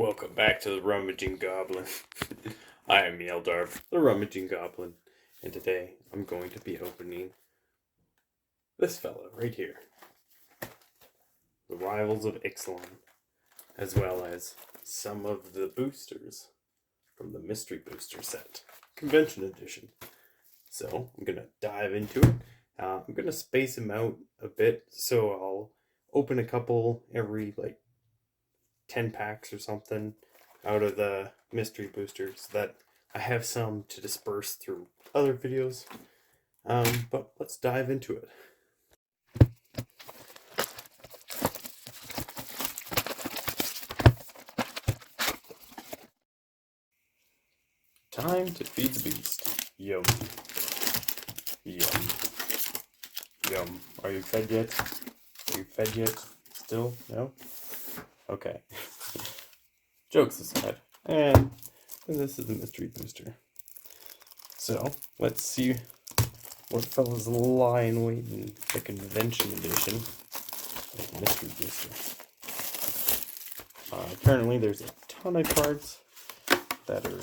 Welcome back to the Rummaging Goblin. I am Yeldarb, the Rummaging Goblin, and today I'm going to be opening this fella right here. The Rivals of Ixalan, as well as some of the boosters from the Mystery Booster set, Convention Edition. So I'm going to dive into it. I'm going to space them out a bit, so I'll open a couple every 10 packs or something out of the mystery booster so that I have some to disperse through other videos. But let's dive into it. Time to feed the beast. Yum. Yum. Yum. Are you fed yet? Are you fed yet? Still? No? Okay. Jokes aside. And this is the mystery booster. So, let's see what fella's lying waiting. The convention edition of the mystery booster. Apparently there's a ton of cards that are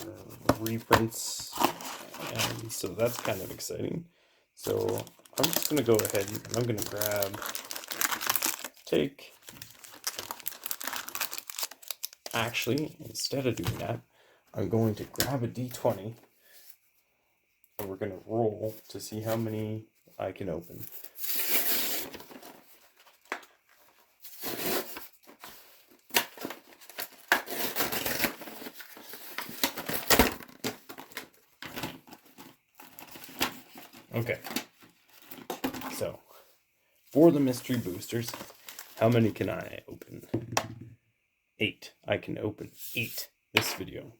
reprints, and so that's kind of exciting. So I'm just going to go ahead and I'm going to actually, instead of doing that, I'm going to grab a D20 and we're going to roll to see how many I can open. Okay, so for the mystery boosters, how many can I open? 8. I can open 8 this video.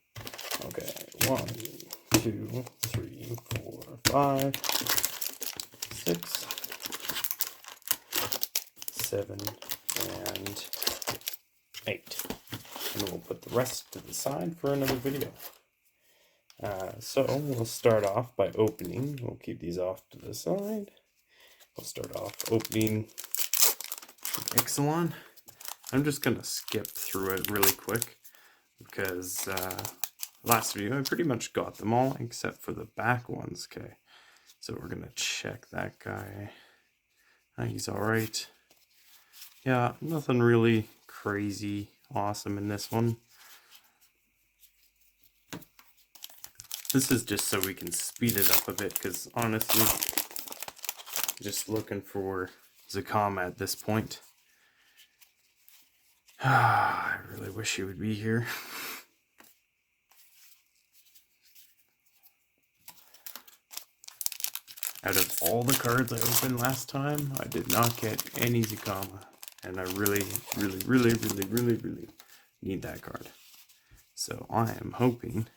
Okay, 1, 2, 3, 4, 5, 6, 7, and 8. And we'll put the rest to the side for another video. So we'll start off by opening. We'll keep these off to the side. We'll start off opening Ixalan. I'm just going to skip through it really quick because last video I pretty much got them all except for the back ones. Okay, so we're going to check that guy. He's alright. Yeah, nothing really crazy awesome in this one. This is just so we can speed it up a bit, because honestly, just looking for Zakama at this point. I really wish he would be here. Out of all the cards I opened last time, I did not get any Zakama. And I really need that card. So I am hoping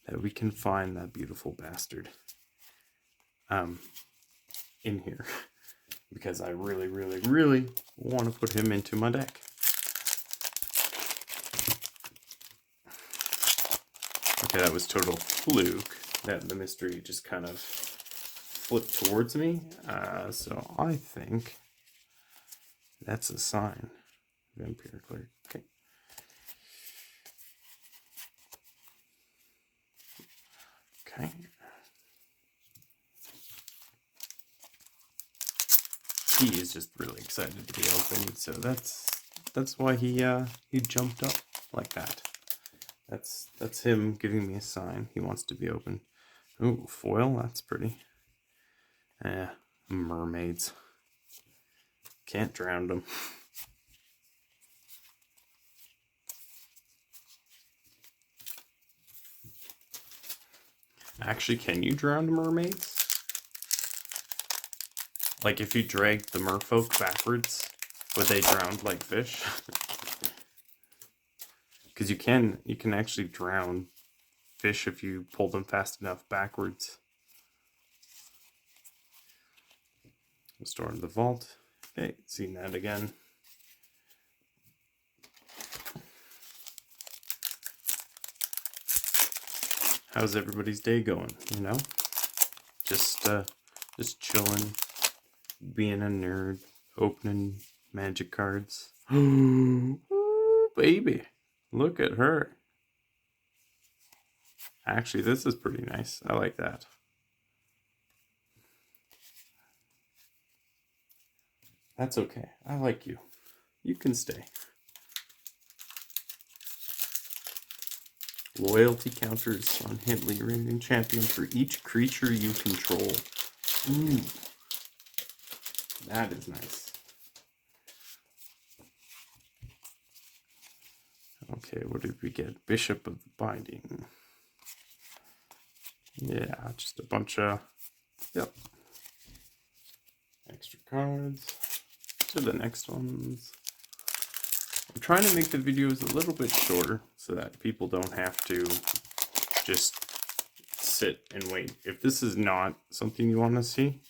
that we can find that beautiful bastard in here, because I really want to put him into my deck. Okay, that was total fluke that the mystery just kind of flipped towards me. So I think that's a sign. Vampire clerk. Okay. Okay. He is just really excited to be opened, so that's why he jumped up like that. That's him giving me a sign. He wants to be open. Ooh, foil, that's pretty. Mermaids. Can't drown them. Actually, can you drown mermaids? Like, if you dragged the merfolk backwards, would they drown like fish? Because you can actually drown fish if you pull them fast enough backwards. We'll store in the vault. Okay, seen that again. How's everybody's day going? You know, just chilling, being a nerd, opening magic cards. Ooh, baby. Look at her. Actually, this is pretty nice. I like that. That's okay. I like you. You can stay. Loyalty counters on Hitley Ring Champion for each creature you control. Ooh. That is nice. Okay, what did we get? Bishop of the Binding. Yeah, just a bunch of, yep. Extra cards. To the next ones. I'm trying to make the videos a little bit shorter so that people don't have to just sit and wait. If this is not something you want to see,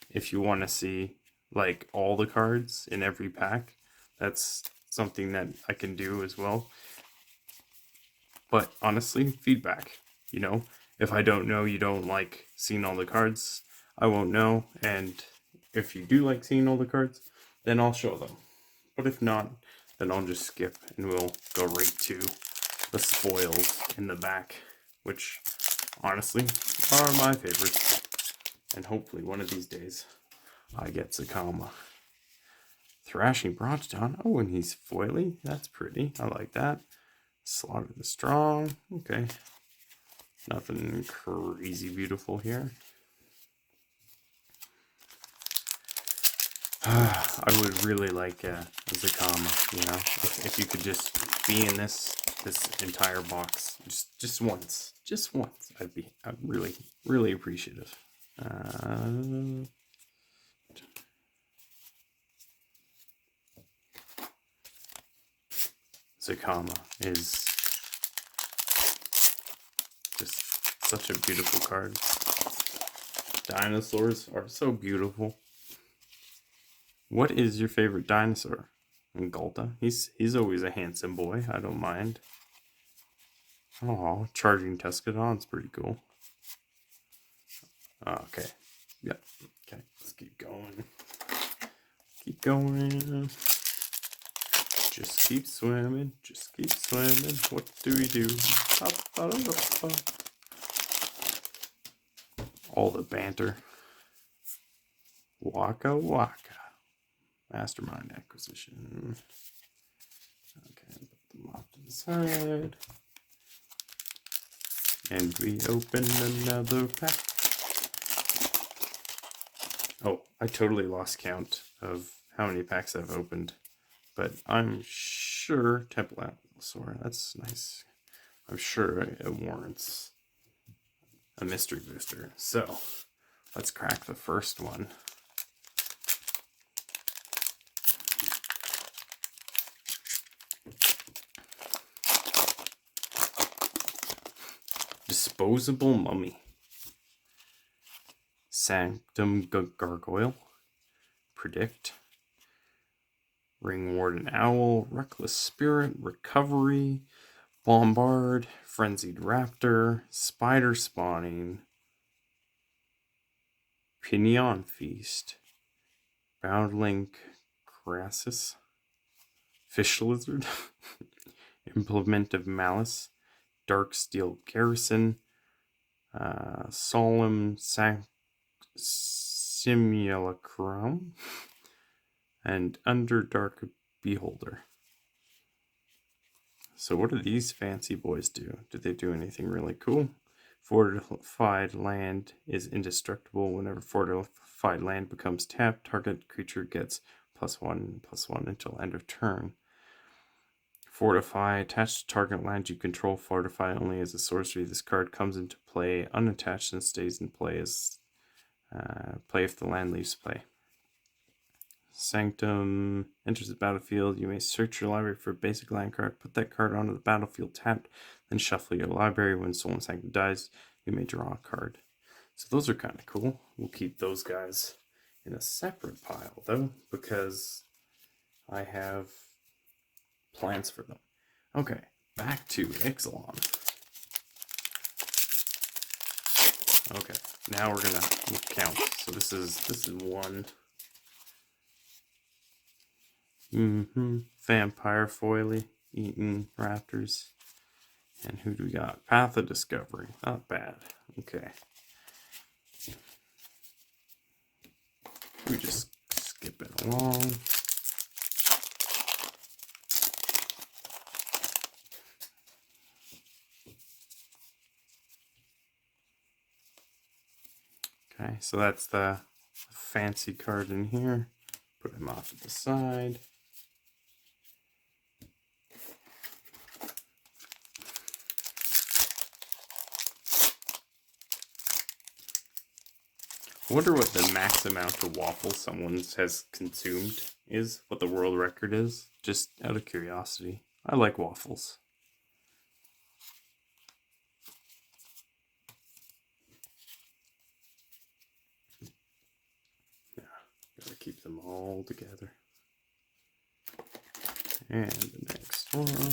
if you want to see like all the cards in every pack, that's something that I can do as well. But honestly, feedback, you know, if I don't know you don't like seeing all the cards, I won't know. And if you do like seeing all the cards, then I'll show them. But if not, then I'll just skip and we'll go right to the spoils in the back, which honestly are my favorites. And hopefully one of these days I get Sakama. Thrashing Broadstone. Oh, and he's foily. That's pretty. I like that. Slaughter the Strong. Okay. Nothing crazy beautiful here. I would really like a Zakama, you know, if you could just be in this entire box just once, I'd really appreciative. Zakama is just such a beautiful card. Dinosaurs are so beautiful. What is your favorite dinosaur? Gulta. He's always a handsome boy. I don't mind. Oh, Charging Tuscadon's pretty cool. Okay. Yep. Okay. Let's keep going. Keep going. Just keep swimming. Just keep swimming. What do we do? All the banter. Waka waka. Mastermind acquisition. Okay, put them off to the side. And we open another pack. Oh, I totally lost count of how many packs I've opened. But I'm sure Temple Atlasaur, that's nice. I'm sure it warrants a mystery booster. So, let's crack the first one. Disposable Mummy. Sanctum Gargoyle. Predict. Ring Warden Owl. Reckless Spirit. Recovery. Bombard. Frenzied Raptor. Spider Spawning. Pinion Feast. Boundlink Crassus. Fish Lizard. Implement of Malice. Dark Steel Garrison, Solemn Simulacrum, and Underdark Beholder. So what do these fancy boys do? Do they do anything really cool? Fortified land is indestructible. Whenever fortified land becomes tapped, target creature gets +1/+1 until end of turn. Fortify. Attached to target land you control. Fortify only as a sorcery. This card comes into play unattached and stays in play as play if the land leaves play. Sanctum enters the battlefield. You may search your library for a basic land card. Put that card onto the battlefield tapped. Then shuffle your library. When Solemn Sanctum dies, you may draw a card. So those are kind of cool. We'll keep those guys in a separate pile though, because I have plans for them. Okay, back to Ixalan. Okay, now we'll count. So this is one. Vampire Foily. eaten raptors. And who do we got? Path of Discovery. Not bad. Okay. We just skip it along. Okay, so that's the fancy card in here. Put him off to the side. I wonder what the max amount of waffles someone has consumed is, what the world record is, just out of curiosity. I like waffles. Yeah, gotta keep them all together. And the next one.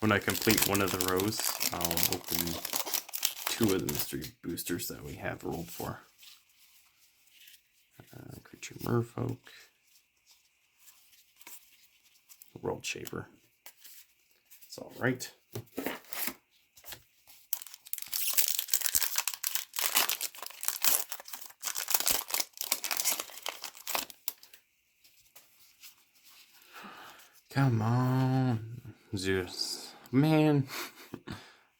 When I complete one of the rows, I'll open 2 of the mystery boosters that we have rolled for. Creature Merfolk. World Shaper. It's alright. Come on, Zeus. Man.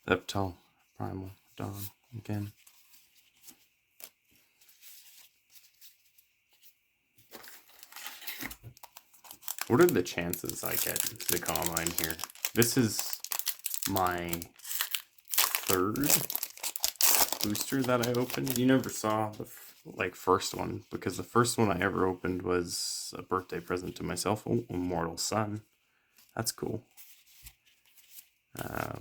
Eptal, Primal, Dawn, again. What are the chances I get the Combine here? This is my 3rd booster that I opened. You never saw the first one, because the first one I ever opened was a birthday present to myself. Oh, Immortal Sun. That's cool. I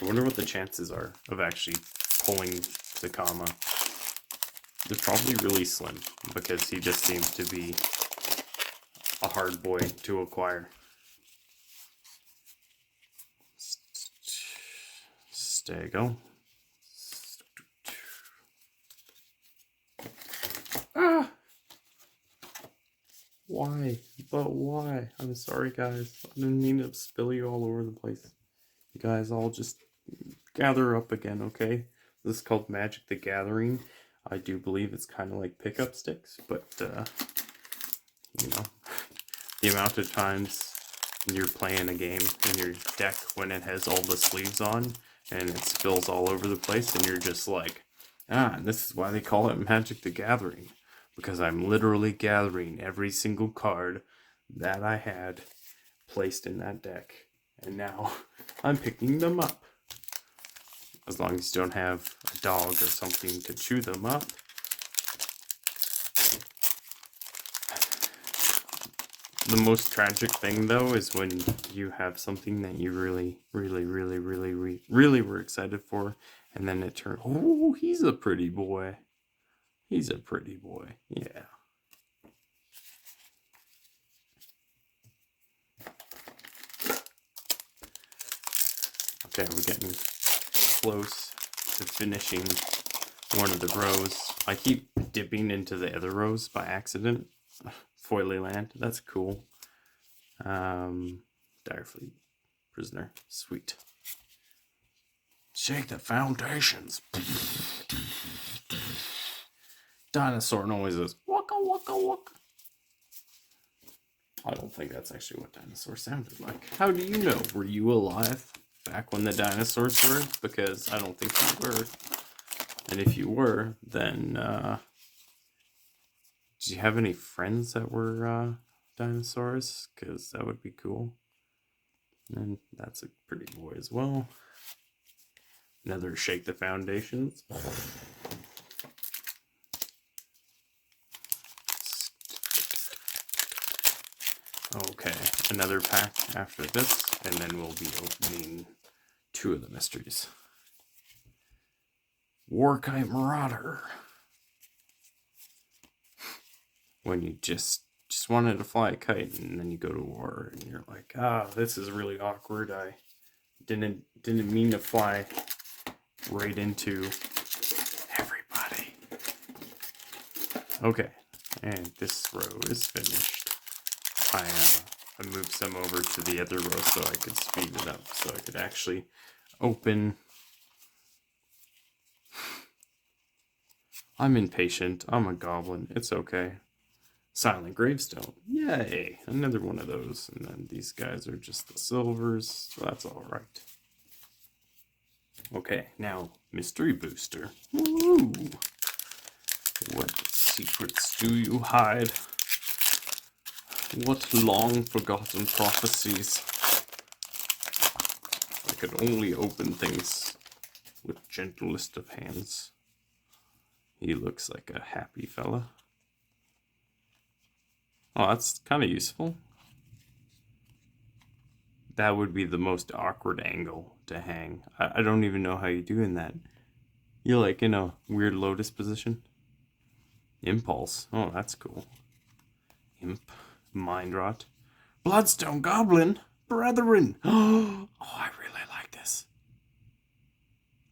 wonder what the chances are of actually pulling the comma. They're probably really slim, because he just seems to be a hard boy to acquire. Stego. Ah! Why? But why? I'm sorry, guys. I didn't mean to spill you all over the place. You guys all just gather up again, okay? This is called Magic the Gathering. I do believe it's kind of like pickup sticks, but, you know, the amount of times you're playing a game in your deck when it has all the sleeves on and it spills all over the place and you're just like, and this is why they call it Magic the Gathering, because I'm literally gathering every single card that I had placed in that deck, and now I'm picking them up. As long as you don't have a dog or something to chew them up. The most tragic thing, though, is when you have something that you really were excited for, and then it turns, oh, he's a pretty boy. He's a pretty boy, yeah. Okay, we're getting close to finishing one of the rows. I keep dipping into the other rows by accident. Foily Land, that's cool. Direfleet Prisoner, sweet. Shake the foundations. Dinosaur noises. Waka waka waka. I don't think that's actually what dinosaurs sounded like. How do you know? Were you alive back when the dinosaurs were? Because I don't think you were. And if you were, then did you have any friends that were dinosaurs? Because that would be cool. And that's a pretty boy as well. Another Shake the Foundations. Okay, another pack after this, and then we'll be opening 2 of the mysteries. Warkite Marauder. When you just wanted to fly a kite, and then you go to war, and you're like, this is really awkward. I didn't mean to fly right into everybody. Okay, And this row is finished. I moved some over to the other row so I could speed it up, so I could actually open. I'm impatient. I'm a goblin. It's okay. Silent gravestone. Yay! Another one of those. And then these guys are just the silvers. So that's alright. Okay, now mystery booster. Woo! What secrets do you hide? What long forgotten prophecies? I could only open things with gentlest of hands. He looks like a happy fella. Oh, that's kind of useful. That would be the most awkward angle to hang. I don't even know how you do in that. You're like in a weird lotus position. Impulse. Oh, that's cool. Imp. Mind rot. Bloodstone Goblin. Brethren. Oh, I really like this.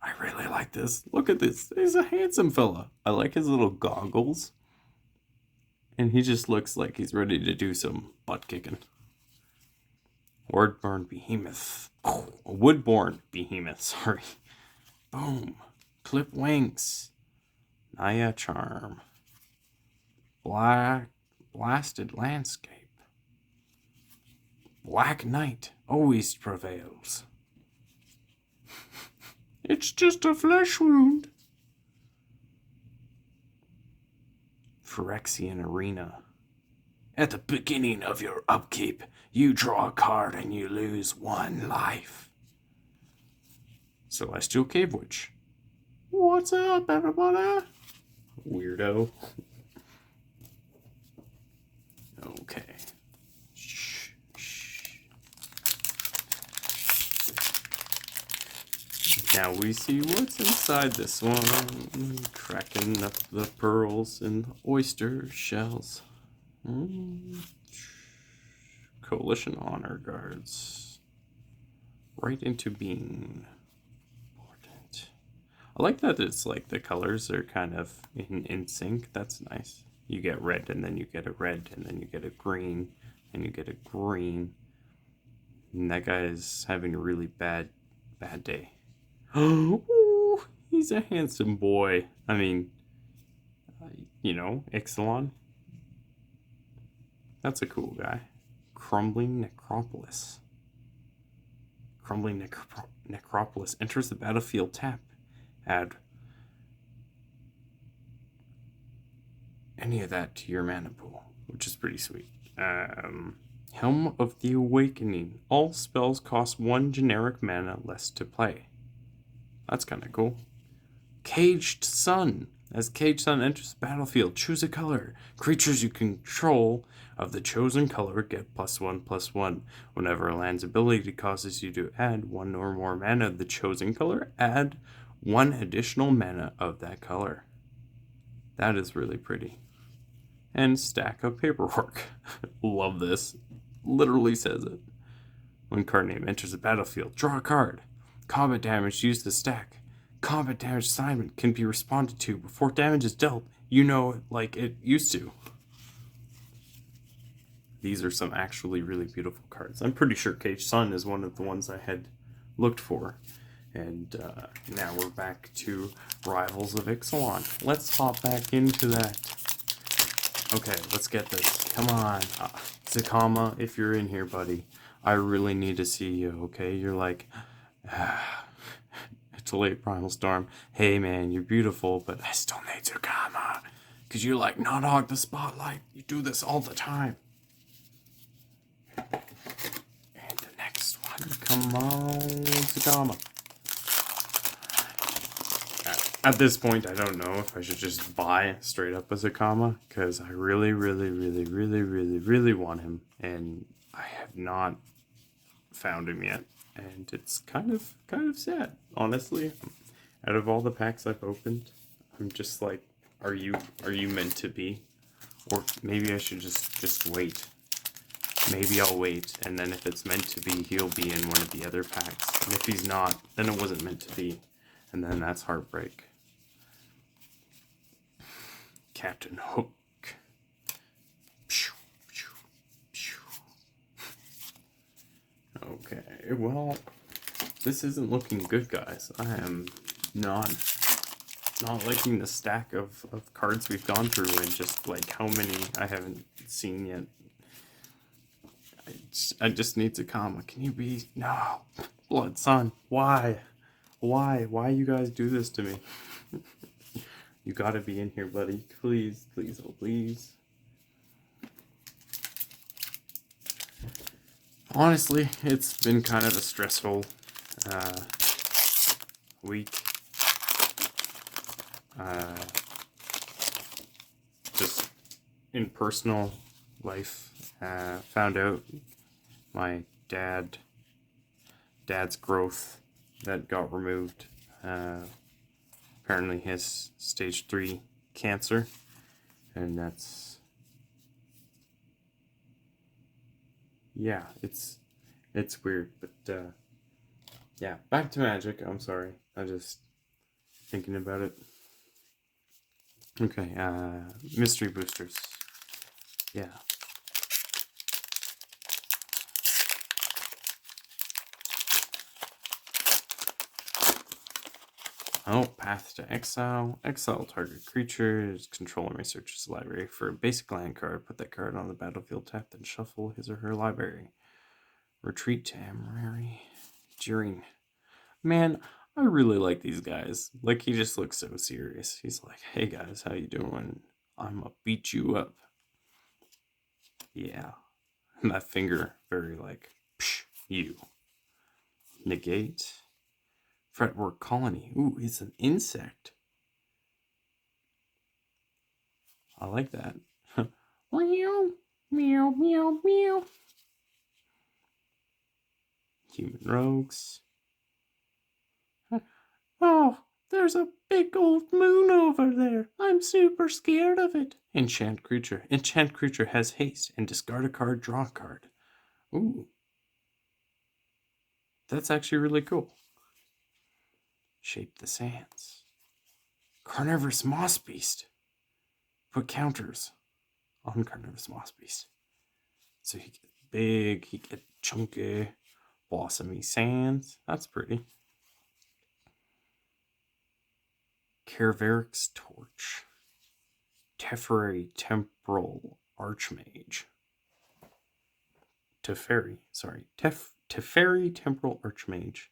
I really like this. Look at this. He's a handsome fella. I like his little goggles. And he just looks like he's ready to do some butt kicking. Wordborn Behemoth. Oh, a Woodborn Behemoth, sorry. Boom. Clip Wings. Naya Charm. Blasted Landscape. Black Knight always prevails. It's just a flesh wound. Phyrexian Arena. At the beginning of your upkeep, you draw a card and you lose 1 life. Celestial Cave Witch. What's up, everybody? Weirdo. Okay. Shh. Now we see what's inside this one. Cracking up the pearls and oyster shells. Coalition Honor Guards. Right into being. Important. I like that it's like the colors are kind of in sync. That's nice. You get red and then you get a red and then you get a green and you get a green. And that guy is having a really bad day. Oh, he's a handsome boy. I mean, you know, Ixalan. That's a cool guy. Crumbling Necropolis. Crumbling Necropolis enters the battlefield tap. Add any of that to your mana pool, which is pretty sweet. Helm of the Awakening. All spells cost 1 generic mana less to play. That's kind of cool. Caged Sun. As Caged Sun enters the battlefield, choose a color. Creatures you control of the chosen color get +1/+1. Whenever a land's ability causes you to add 1 or more mana of the chosen color, add 1 additional mana of that color. That is really pretty. And stack of paperwork. Love this. Literally says it. When card name enters the battlefield, draw a card. Combat damage used to stack. Combat damage assignment can be responded to before damage is dealt. You know, like it used to. These are some actually really beautiful cards. I'm pretty sure Caged Sun is one of the ones I had looked for. And now we're back to Rivals of Ixalan. Let's hop back into that. Okay, let's get this. Come on. Zakama, if you're in here, buddy, I really need to see you, okay? You're like, it's a late Primal Storm. Hey, man, you're beautiful, but I still need Zakama. Because you like not hog the spotlight. You do this all the time. And the next one. Come on, Zakama. At this point, I don't know if I should just buy straight up a Zakama, because I really want him, and I have not found him yet, and it's kind of sad, honestly. Out of all the packs I've opened, I'm just like, are you meant to be? Or maybe I should just wait. Maybe I'll wait, and then if it's meant to be, he'll be in one of the other packs, and if he's not, then it wasn't meant to be, and then that's heartbreak. Captain Hook. Okay, well, this isn't looking good, guys. I am not liking the stack of cards we've gone through and just like how many I haven't seen yet. I just need to calm. Can you be... No. Blood Sun. Why? Why you guys do this to me? You gotta be in here, buddy. Please, please, oh please. Honestly, it's been kind of a stressful week. Just in personal life, found out my dad's growth that got removed. Apparently he has stage 3 cancer, and that's, yeah, it's weird, but yeah, back to Magic. I'm sorry, I just thinking about it. Okay, mystery boosters. Yeah. Oh, Path to Exile. Exile target creatures. Controller may search his library for a basic land card. Put that card on the battlefield tapped and shuffle his or her library. Retreat to Amrari. Jeering. Man, I really like these guys. Like, he just looks so serious. He's like, hey guys, how you doing? I'm gonna beat you up. Yeah. And that finger, very like, psh, you. Negate. Fretwork Colony. Ooh, it's an insect. I like that. Meow, meow, meow, meow. Human Rogues. Oh, there's a big old moon over there. I'm super scared of it. Enchant creature. Enchant creature has haste and discard a card, draw a card. Ooh. That's actually really cool. Shape the Sands. Carnivorous Moss Beast. Put counters on Carnivorous Moss Beast. So he gets big, he gets chunky. Blossomy Sands. That's pretty. Caravaric's Torch. Teferi Temporal Archmage. Teferi Temporal Archmage.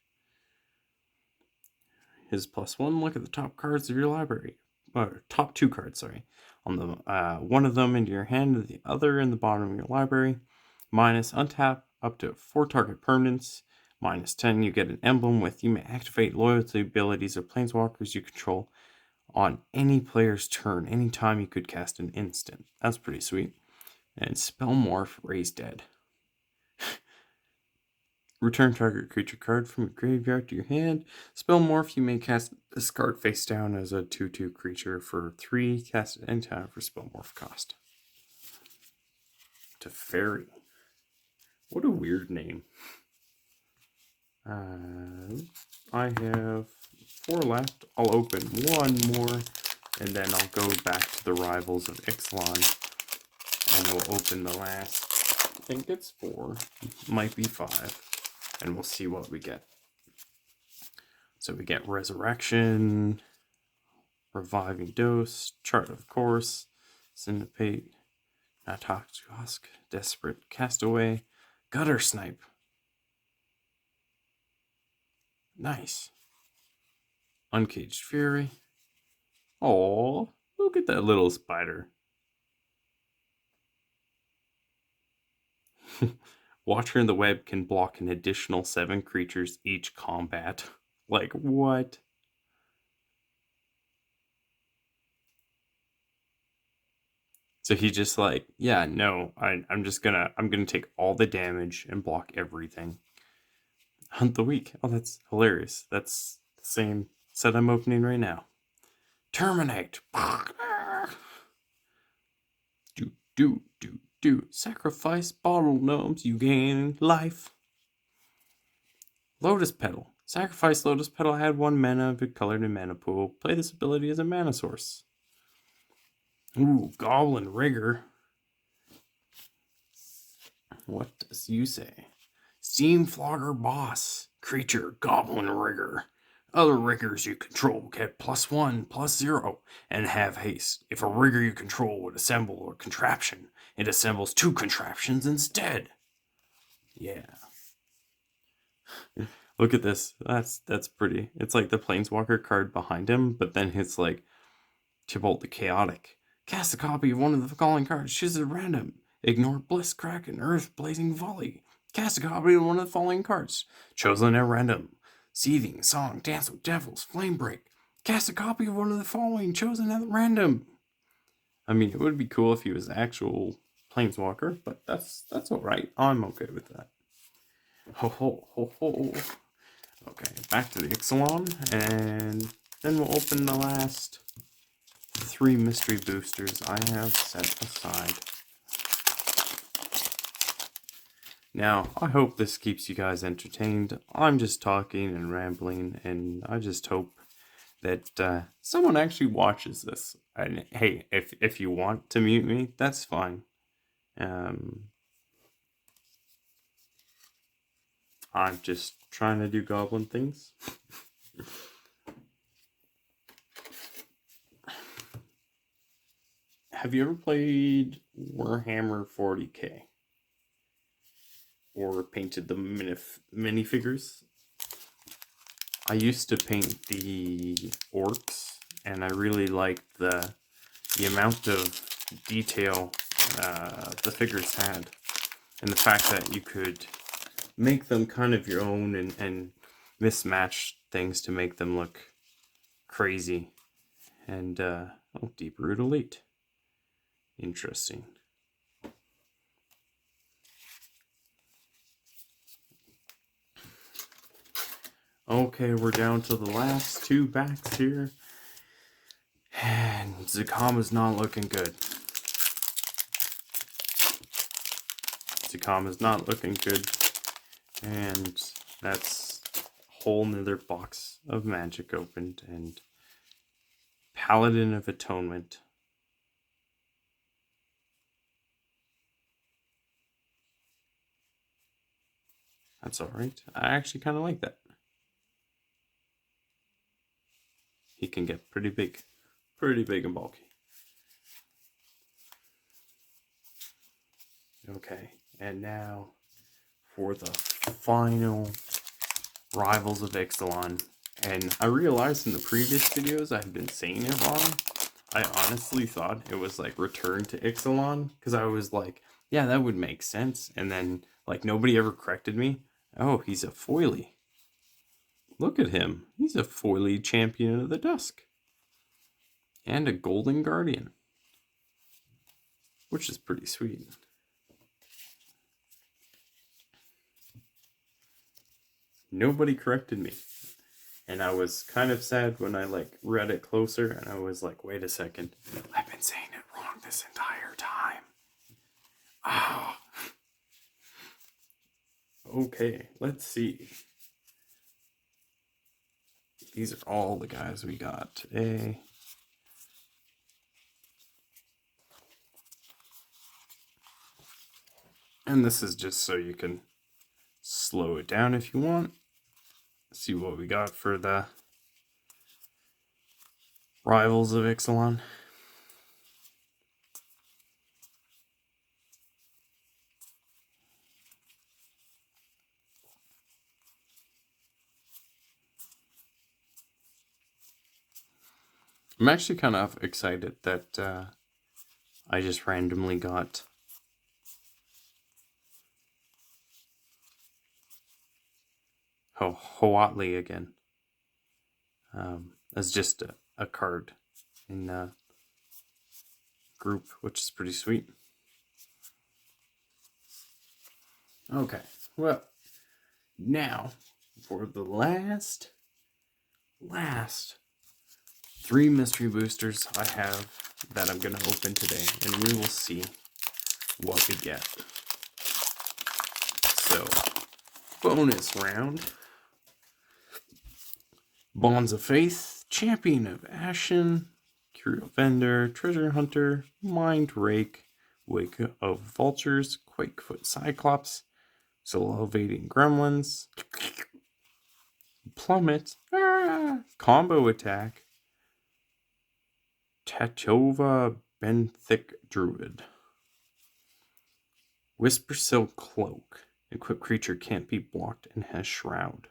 His +1, look at the top cards of your library. Or top 2 cards, sorry. On the one of them into your hand and the other in the bottom of your library. Minus untap up to 4 target permanents. -10, you get an emblem with you may activate loyalty abilities of planeswalkers you control on any player's turn. Anytime you could cast an instant. That's pretty sweet. And Spellmorph, Raise Dead. Return target creature card from your graveyard to your hand. Spellmorph, you may cast this card face down as a 2/2 creature for 3. Cast at any time for Spellmorph cost. Teferi. What a weird name. I have 4 left. I'll open 1 more, and then I'll go back to the Rivals of Ixalan, and we'll open the last, I think it's 4, might be 5, and we'll see what we get. So we get Resurrection, Reviving Dose, Chart of Course, Syndicate, Natoktusk, Desperate Castaway, Gutter Snipe. Nice. Uncaged Fury. Oh, look at that little spider. Watcher in the Web can block an additional 7 creatures each combat. Like, what? So he just like, yeah, no, I'm gonna take all the damage and block everything. Hunt the Weak. Oh, that's hilarious. That's the same set I'm opening right now. Terminate. Do. Sacrifice bottle gnomes. You gain life. Lotus Petal. Sacrifice Lotus Petal. Add 1 mana of it colored in mana pool. Play this ability as a mana source. Ooh, Goblin Rigger. What does you say? Steam Flogger Boss. Creature, Goblin Rigger. Other riggers you control get +1/+0 and have haste. If a rigger you control would assemble a contraption, it assembles 2 contraptions instead. Yeah. Look at this. That's pretty. It's like the Planeswalker card behind him, but then it's like Tybalt the Chaotic. Cast a copy of one of the following cards. Choose at random. Ignore Bliss, Crack, and Earth Blazing Volley. Cast a copy of one of the following cards. Chosen at random. Seething, Song, Dance with Devils, Flame Break. Cast a copy of one of the following. Chosen at random. I mean, it would be cool if he was actual Planeswalker, but that's alright. I'm okay with that. Ho ho ho ho. Okay, back to the Ixalan, and then we'll open the last 3 mystery boosters I have set aside. Now, I hope this keeps you guys entertained. I'm just talking and rambling, and I just hope that someone actually watches this. And hey, if you want to mute me, that's fine. I'm just trying to do goblin things. Have you ever played Warhammer 40k? Or painted the minifigures? I used to paint the orcs, and I really liked the amount of detail the figures had, and the fact that you could make them kind of your own and mismatch things to make them look crazy. And Deep Root Elite. Interesting. Okay, we're down to the last 2 backs here. And Zakama's not looking good. Zakama's not looking good. And that's a whole nother box of magic opened. And Paladin of Atonement. That's alright. I actually kind of like that. He can get pretty big and bulky. Okay, and now for the final Rivals of Ixalan. And I realized in the previous videos I had been saying it wrong. I honestly thought it was like Return to Ixalan, because I was like, yeah, that would make sense. And then like nobody ever corrected me. Oh, he's a foily. Look at him. He's a foily Champion of the Dusk. And a Golden Guardian. Which is pretty sweet. Nobody corrected me. And I was kind of sad when I like read it closer, and I was like, wait a second. I've been saying it wrong this entire time. Ah. Okay, let's see. These are all the guys we got today. And this is just so you can slow it down if you want. See what we got for the Rivals of Ixalan. I'm actually kind of excited that I just randomly got Hoatli again. As just a card in group, which is pretty sweet. Okay, well, now for the last 3 mystery boosters I have that I'm going to open today, and we will see what we get. So, bonus round. Bonds of Faith, Champion of Ashen, Curio Vendor, Treasure Hunter, Mind Rake, Wake of Vultures, Quakefoot Cyclops, Salivating gremlins. Plummet. Combo attack. Tatova Benthic Druid. Whisper Silk Cloak. Equipped creature can't be blocked and has Shroud.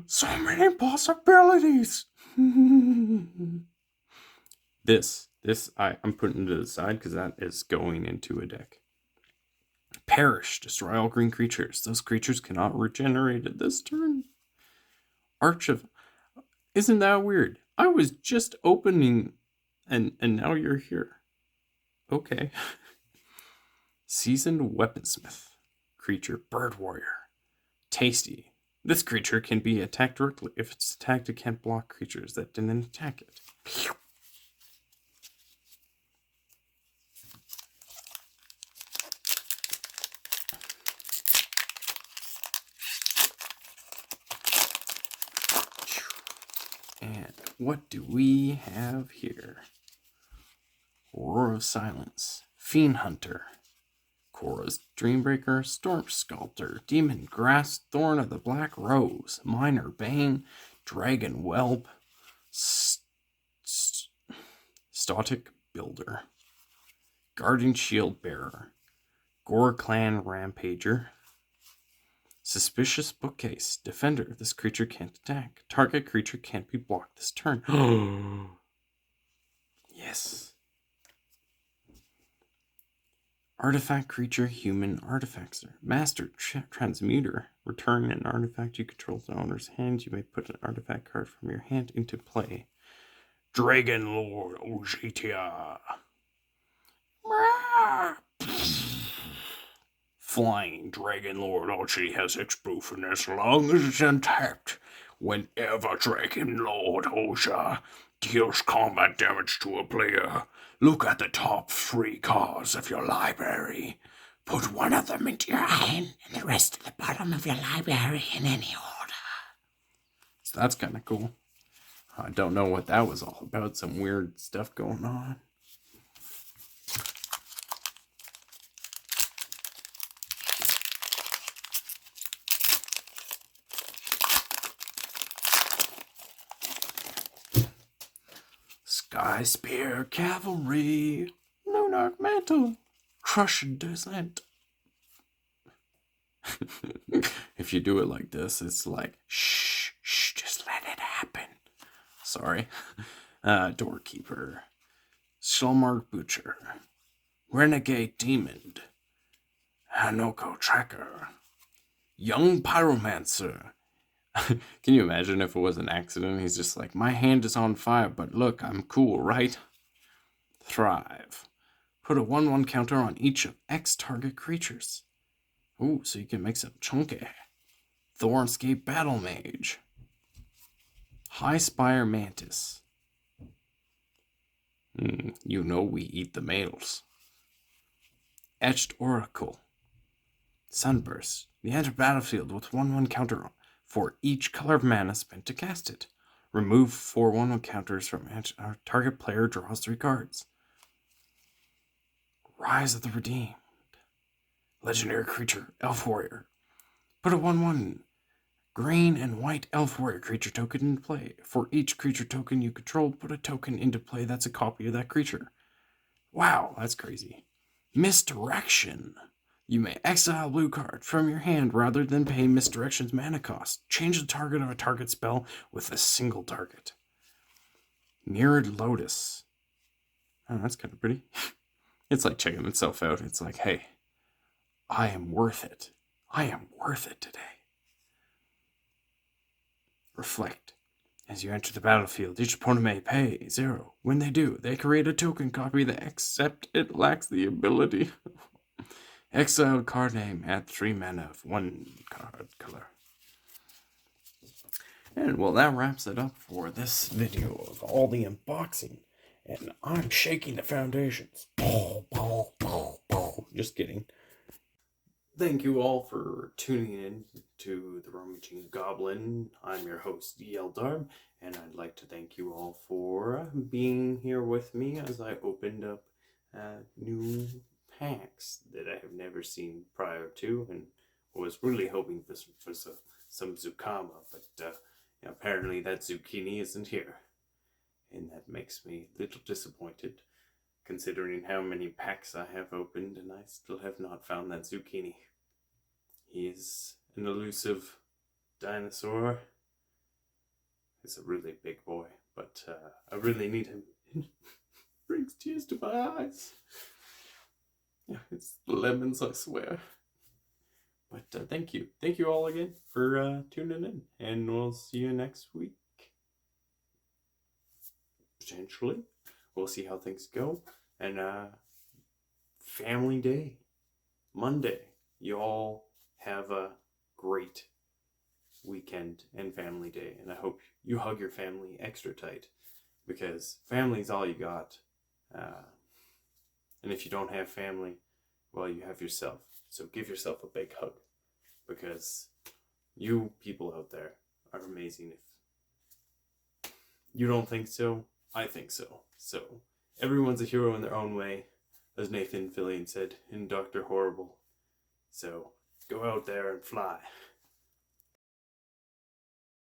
So many possibilities. This I'm putting to the side because that is going into a deck. Perish. Destroy all green creatures. Those creatures cannot regenerate at this turn. Arch of... Isn't that weird? I was just opening and now you're here. Okay. Seasoned Weaponsmith. Creature. Bird Warrior. Tasty. This creature can be attacked directly. If it's attacked, it can't block creatures that didn't attack it. And what do we have here? Roar of Silence. Fiend Hunter. Korra's Dreambreaker, Storm Sculptor, Demon Grass, Thorn of the Black Rose, Minor Bane, Dragon Whelp, Static Builder, Guardian Shield Bearer, Gore Clan Rampager, Suspicious Bookcase, Defender. This creature can't attack. Target creature can't be blocked this turn. Yes. Artifact creature, human artifactor. Master transmuter. Return an artifact you control to the owner's hand. You may put an artifact card from your hand into play. Dragon Lord Ojitia. Flying Dragon Lord Oji has X-Proof as long as it's untapped. Whenever Dragon Lord Oja deals combat damage to a player, look at the top 3 cards of your library. Put one of them into your hand and the rest at the bottom of your library in any order. So that's kind of cool. I don't know what that was all about. Some weird stuff going on. Sky Spear Cavalry, Monarch Mantle, Crush Descent. If you do it like this, it's like, shh, just let it happen. Sorry. Doorkeeper, Shulmark Butcher, Renegade Demon, Hanoko Tracker, Young Pyromancer. Can you imagine if it was an accident? He's just like, my hand is on fire, but look, I'm cool, right? Thrive. Put a 1/1 counter on each of X target creatures. Ooh, so you can make some chunky. Thornscape Battle Mage. High Spire Mantis. You know we eat the males. Etched Oracle. Sunburst. You enter battlefield with 1/1 counter for each color of mana spent to cast it. Remove 4 1/1 counters from our target player draws 3 cards. Rise of the Redeemed. Legendary creature, Elf Warrior. Put a 1/1 green and white Elf Warrior creature token into play. For each creature token you control, put a token into play that's a copy of that creature. Wow, that's crazy. Misdirection. You may exile a blue card from your hand rather than pay Misdirection's mana cost. Change the target of a target spell with a single target. Mirrored Lotus. Oh, that's kind of pretty. It's like checking itself out. It's like, hey, I am worth it. I am worth it today. Reflect. As you enter the battlefield, each opponent may pay 0. When they do, they create a token copy that except it lacks the ability. Exiled card name, add 3 mana of 1 card color. And well, that wraps it up for this video of all the unboxing. And I'm shaking the foundations. Just kidding. Thank you all for tuning in to the Rummaging Goblin. I'm your host, Darb, and I'd like to thank you all for being here with me as I opened up new packs that I have never seen prior to, and was really hoping for some Zucama, but apparently that zucchini isn't here. And that makes me a little disappointed, considering how many packs I have opened and I still have not found that zucchini. He is an elusive dinosaur. He's a really big boy, but I really need him. It brings tears to my eyes. Yeah, it's lemons, I swear. But thank you. Thank you all again for tuning in, and we'll see you next week. Potentially. We'll see how things go. And Family Day, Monday. You all have a great weekend and Family Day. And I hope you hug your family extra tight, because family's all you got. And if you don't have family, well, you have yourself. So give yourself a big hug, because you people out there are amazing. If you don't think so, I think so. So everyone's a hero in their own way, as Nathan Fillion said in Dr. Horrible. So go out there and fly.